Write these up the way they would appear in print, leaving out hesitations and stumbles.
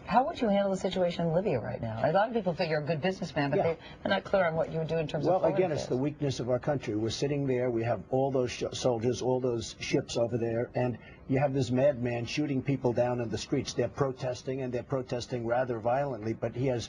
How would you handle the situation in Libya right now? A lot of people think you're a good businessman, but they're not clear on what you would do in terms of foreign again, affairs. it's the weakness of our country. We're sitting there, we have all those soldiers, all those ships over there, and you have this madman shooting people down in the streets. They're protesting, and they're protesting rather violently, but he has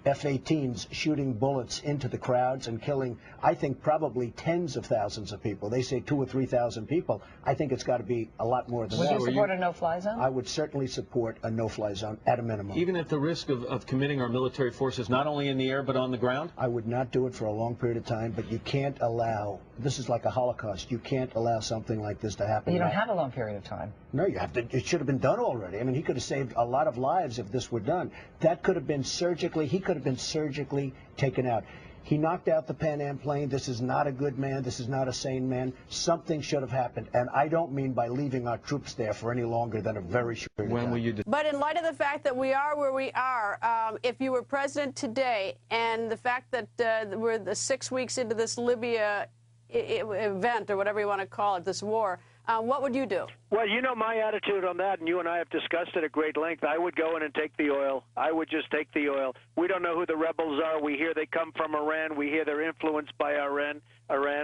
F-18s shooting bullets into the crowds and killing, I think, probably tens of thousands of people. They say 2,000 or 3,000 people. I think it's got to be a lot more than that. Would you support a no-fly zone? I would certainly support a no-fly zone at a minimum. Even at the risk of committing our military forces not only in the air but on the ground? I would not do it for a long period of time, but you can't allow, this is like a Holocaust, you can't allow something like this to happen. But you don't have a long period of time. No, you have to, it should have been done already. I mean, he could have saved a lot of lives if this were done. That could have been surgically, he could have been surgically taken out. He knocked out the Pan Am plane. This is not a good man. This is not a sane man. Something should have happened. And I don't mean by leaving our troops there for any longer than a very short period of time. When will you do? But in light of the fact that we are where we are, if you were president today and the fact that we're the 6 weeks into this Libya event, or whatever you want to call it, this war, what would you do? Well, you know my attitude on that, and you and I have discussed it at great length. I would go in and take the oil. I would just take the oil. We don't know who the rebels are. We hear they come from Iran. We hear they're influenced by Iran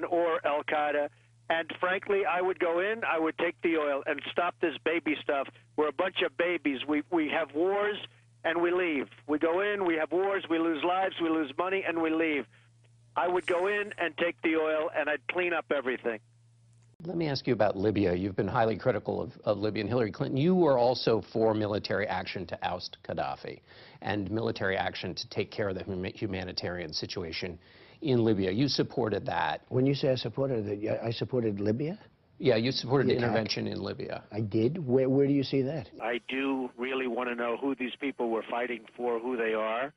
or Al-Qaeda. And frankly, I would go in, I would take the oil and stop this baby stuff. We're a bunch of babies. We have wars, and we leave. We go in, we have wars, we lose lives, we lose money, and we leave. I would go in and take the oil, and I'd clean up everything. Let me ask you about Libya. You've been highly critical of Libya and Hillary Clinton. You were also for military action to oust Gaddafi and military action to take care of the humanitarian situation in Libya. You supported that. When you say I supported it, I supported Libya? Yeah, you supported intervention in Libya. I did? Where do you see that? I do really want to know who these people were fighting for, who they are.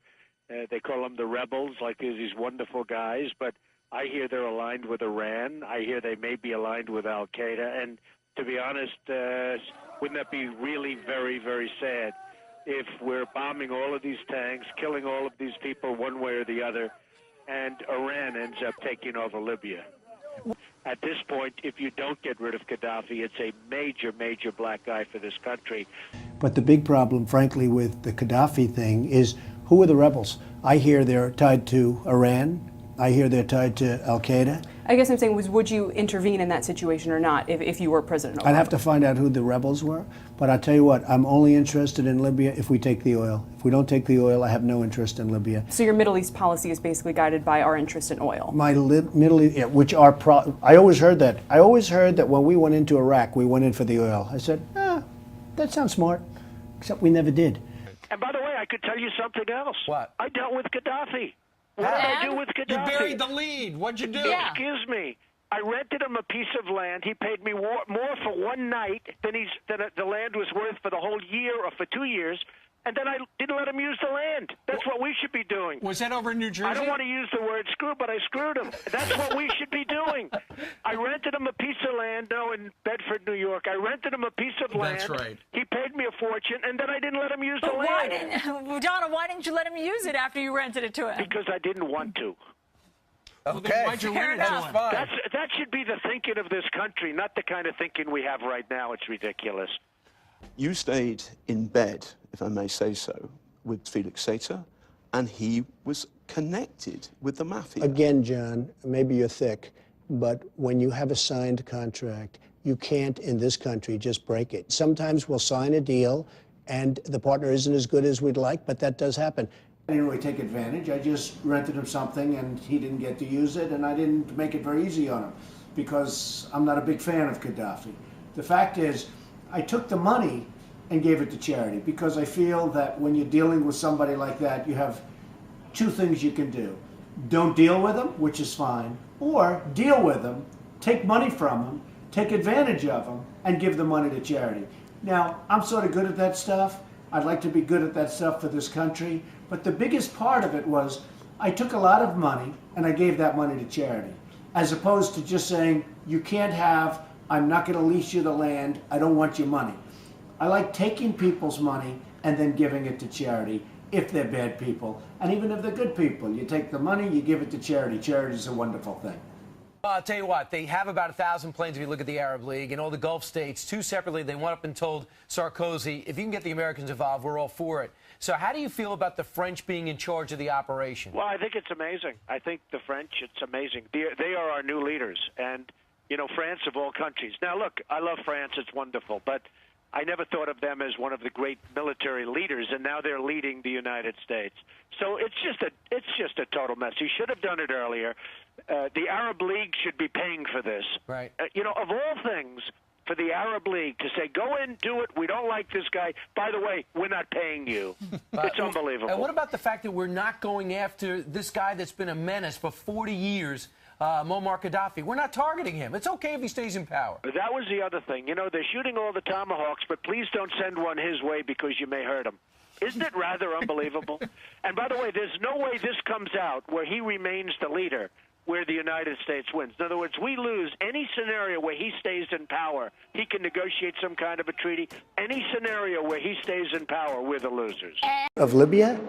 They call them the rebels, like there's these wonderful guys, but I hear they're aligned with Iran. I hear they may be aligned with Al-Qaeda. And to be honest, wouldn't that be really very, very sad if we're bombing all of these tanks, killing all of these people one way or the other, and Iran ends up taking over Libya? At this point, if you don't get rid of Gaddafi, it's a major, major black eye for this country. But the big problem, frankly, with the Gaddafi thing is, who are the rebels? I hear they're tied to Iran. I hear they're tied to Al-Qaeda. I guess I'm saying would you intervene in that situation or not if you were President Obama? I'd have to find out who the rebels were. But I'll tell you what, I'm only interested in Libya if we take the oil. If we don't take the oil, I have no interest in Libya. So your Middle East policy is basically guided by our interest in oil. My Middle East, which are I always heard that. I always heard that when we went into Iraq, we went in for the oil. I said, that sounds smart, except we never did. And by the way, I could tell you something else. What? I dealt with Gaddafi. What did I do with Gaddafi? You buried the lead. What'd you do? Yeah. Excuse me. I rented him a piece of land. He paid me more for one night than the land was worth for the whole year or for 2 years. And then I didn't let him use the land. That's what we should be doing. Was that over in New Jersey? I don't want to use the word screw, but I screwed him. That's what we should be doing. I rented him a piece of land, in Bedford, New York. I rented him a piece of land. That's right. He paid me a fortune, and then I didn't let him use the land. Donna, why didn't you let him use it after you rented it to him? Because I didn't want to. Okay. Why'd you rent it to him? That should be the thinking of this country, not the kind of thinking we have right now. It's ridiculous. You stayed in bed, if I may say so, with Felix Sater, and he was connected with the mafia. Again, John, maybe you're thick, but when you have a signed contract, you can't, in this country, just break it. Sometimes we'll sign a deal, and the partner isn't as good as we'd like, but that does happen. I didn't really take advantage. I just rented him something, and he didn't get to use it, and I didn't make it very easy on him, because I'm not a big fan of Gaddafi. The fact is, I took the money and gave it to charity, because I feel that when you're dealing with somebody like that, you have two things you can do. Don't deal with them, which is fine, or deal with them, take money from them, take advantage of them, and give the money to charity. Now, I'm sort of good at that stuff. I'd like to be good at that stuff for this country, but the biggest part of it was I took a lot of money and I gave that money to charity, as opposed to just saying, you can't have, I'm not going to lease you the land, I don't want your money. I like taking people's money and then giving it to charity if they're bad people. And even if they're good people, you take the money, you give it to charity. Charity is a wonderful thing. I'll tell you what, they have about 1,000 planes if you look at the Arab League and all the Gulf states. Two separately, they went up and told Sarkozy, if you can get the Americans involved, we're all for it. So how do you feel about the French being in charge of the operation? Well, I think it's amazing. I think the French, it's amazing. They are our new leaders. And, you know, France of all countries. Now, look, I love France. It's wonderful. But I never thought of them as one of the great military leaders, and now they're leading the United States. So it's just a total mess. He should have done it earlier. The Arab League should be paying for this. Right. You know, of all things, for the Arab League to say, go in, do it, we don't like this guy. By the way, we're not paying you. It's unbelievable. And what about the fact that we're not going after this guy that's been a menace for 40 years, Muammar Gaddafi? We're not targeting him. It's okay if he stays in power. That was the other thing. You know, they're shooting all the tomahawks, but please don't send one his way because you may hurt him. Isn't it rather unbelievable? And by the way, there's no way this comes out where he remains the leader, where the United States wins. In other words, we lose any scenario where he stays in power. He can negotiate some kind of a treaty. Any scenario where he stays in power, we're the losers. Of Libya?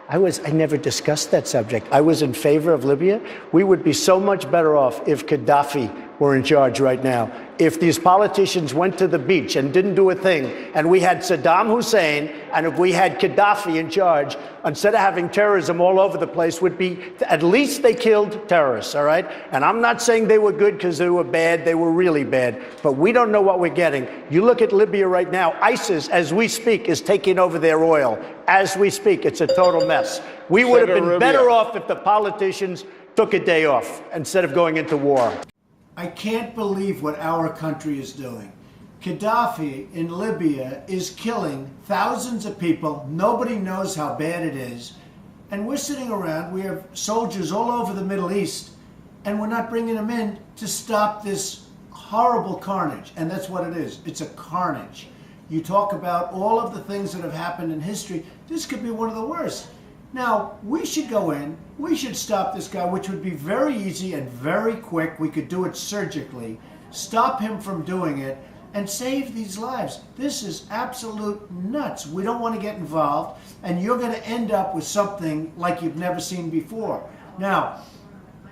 I never discussed that subject. I was in favor of Libya. We would be so much better off if Gaddafi were in charge right now. If these politicians went to the beach and didn't do a thing, and we had Saddam Hussein, and if we had Gaddafi in charge, instead of having terrorism all over the place, would be, at least they killed terrorists, all right? And I'm not saying they were good because they were bad. They were really bad. But we don't know what we're getting. You look at Libya right now, ISIS, as we speak, is taking over their oil. As we speak, it's a total mess. We would have been better off if the politicians took a day off instead of going into war. I can't believe what our country is doing. Gaddafi in Libya is killing thousands of people. Nobody knows how bad it is. And we're sitting around, we have soldiers all over the Middle East, and we're not bringing them in to stop this horrible carnage. And that's what it is. It's a carnage. You talk about all of the things that have happened in history. This could be one of the worst. Now, we should go in, we should stop this guy, which would be very easy and very quick. We could do it surgically, stop him from doing it, and save these lives. This is absolute nuts. We don't want to get involved, and you're going to end up with something like you've never seen before. Now,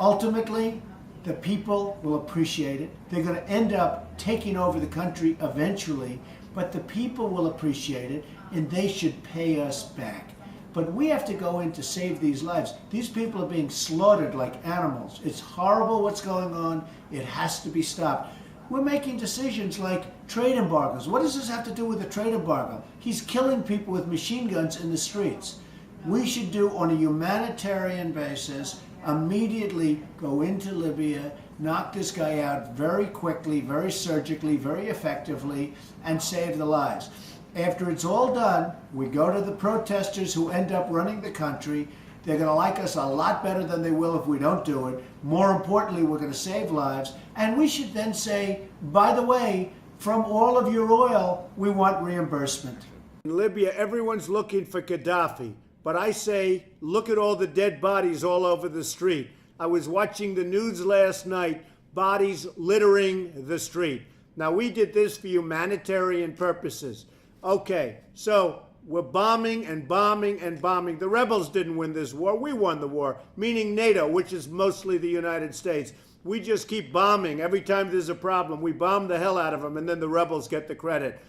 ultimately, the people will appreciate it. They're going to end up taking over the country eventually, but the people will appreciate it, and they should pay us back. But we have to go in to save these lives. These people are being slaughtered like animals. It's horrible what's going on. It has to be stopped. We're making decisions like trade embargoes. What does this have to do with a trade embargo? He's killing people with machine guns in the streets. We should do, on a humanitarian basis, immediately go into Libya, knock this guy out very quickly, very surgically, very effectively, and save the lives. After it's all done, we go to the protesters who end up running the country. They're going to like us a lot better than they will if we don't do it. More importantly, we're going to save lives. And we should then say, by the way, from all of your oil, we want reimbursement. In Libya, everyone's looking for Gaddafi. But I say, look at all the dead bodies all over the street. I was watching the news last night, bodies littering the street. Now, we did this for humanitarian purposes. Okay, so we're bombing and bombing and bombing. The rebels didn't win this war. We won the war, meaning NATO, which is mostly the United States. We just keep bombing. Every time there's a problem, we bomb the hell out of them, and then the rebels get the credit.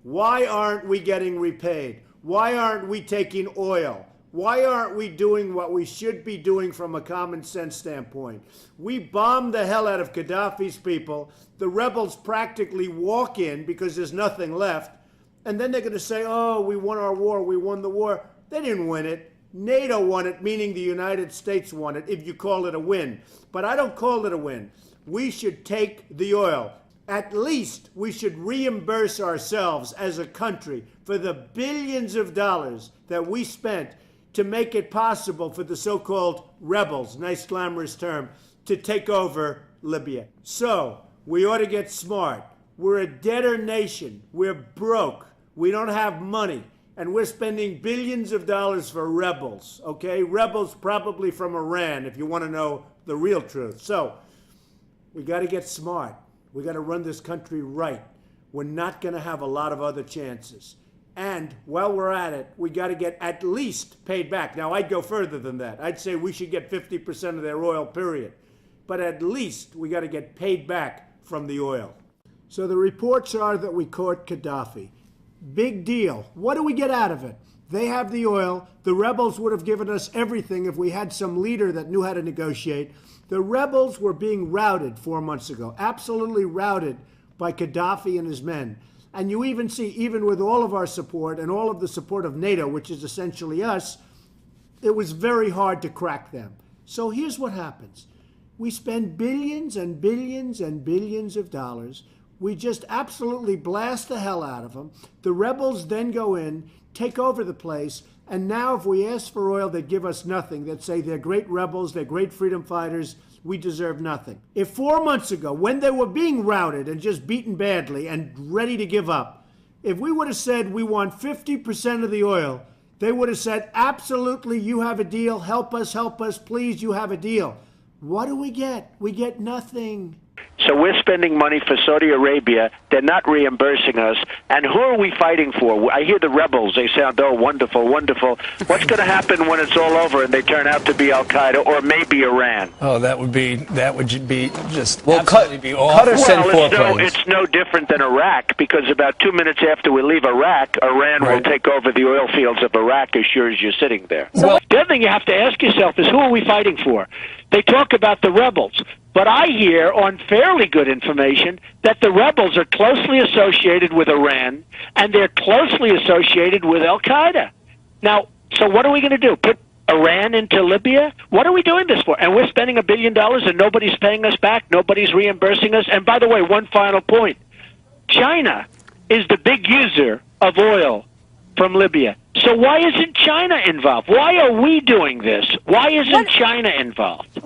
Why aren't we getting repaid? Why aren't we taking oil? Why aren't we doing what we should be doing from a common sense standpoint? We bombed the hell out of Gaddafi's people. The rebels practically walk in because there's nothing left. And then they're going to say, oh, we won our war, we won the war. They didn't win it. NATO won it, meaning the United States won it, if you call it a win. But I don't call it a win. We should take the oil. At least we should reimburse ourselves as a country for the billions of dollars that we spent to make it possible for the so-called rebels, nice glamorous term, to take over Libya. So we ought to get smart. We're a debtor nation. We're broke. We don't have money. And we're spending billions of dollars for rebels, okay? Rebels probably from Iran, if you want to know the real truth. So we got to get smart. We got to run this country right. We're not going to have a lot of other chances. And while we're at it, we got to get at least paid back. Now, I'd go further than that. I'd say we should get 50% of their oil, period. but at least we got to get paid back from the oil. So the reports are that we caught Gaddafi. Big deal. What do we get out of it? They have the oil. The rebels would have given us everything if we had some leader that knew how to negotiate. The rebels were being routed 4 months ago, absolutely routed by Gaddafi and his men. And you even see, even with all of our support and all of the support of NATO, which is essentially us, it was very hard to crack them. So here's what happens. We spend billions and billions and billions of dollars. We just absolutely blast the hell out of them. The rebels then go in, take over the place, and now if we ask for oil, they give us nothing. They'd say they're great rebels, they're great freedom fighters, we deserve nothing. If 4 months ago, when they were being routed and just beaten badly and ready to give up, if we would have said we want 50% of the oil, they would have said, absolutely, you have a deal, help us, please, you have a deal. What do we get? We get nothing. So we're spending money for Saudi Arabia. They're not reimbursing us. And who are we fighting for? I hear the rebels. They sound, oh, wonderful, wonderful. What's going to happen when it's all over and they turn out to be Al-Qaeda or maybe Iran? Oh, that would be just absolutely be awful. Well, it's no different than Iraq, because about 2 minutes after we leave Iraq, Iran will take over the oil fields of Iraq as sure as you're sitting there. The other thing you have to ask yourself is, who are we fighting for? They talk about the rebels. But I hear on fairly good information that the rebels are closely associated with Iran and they're closely associated with Al-Qaeda. Now, so what are we going to do? Put Iran into Libya? What are we doing this for? And we're spending $1 billion and nobody's paying us back, nobody's reimbursing us. And by the way, one final point. China is the big user of oil from Libya. So why isn't China involved? Why are we doing this? Why isn't China involved?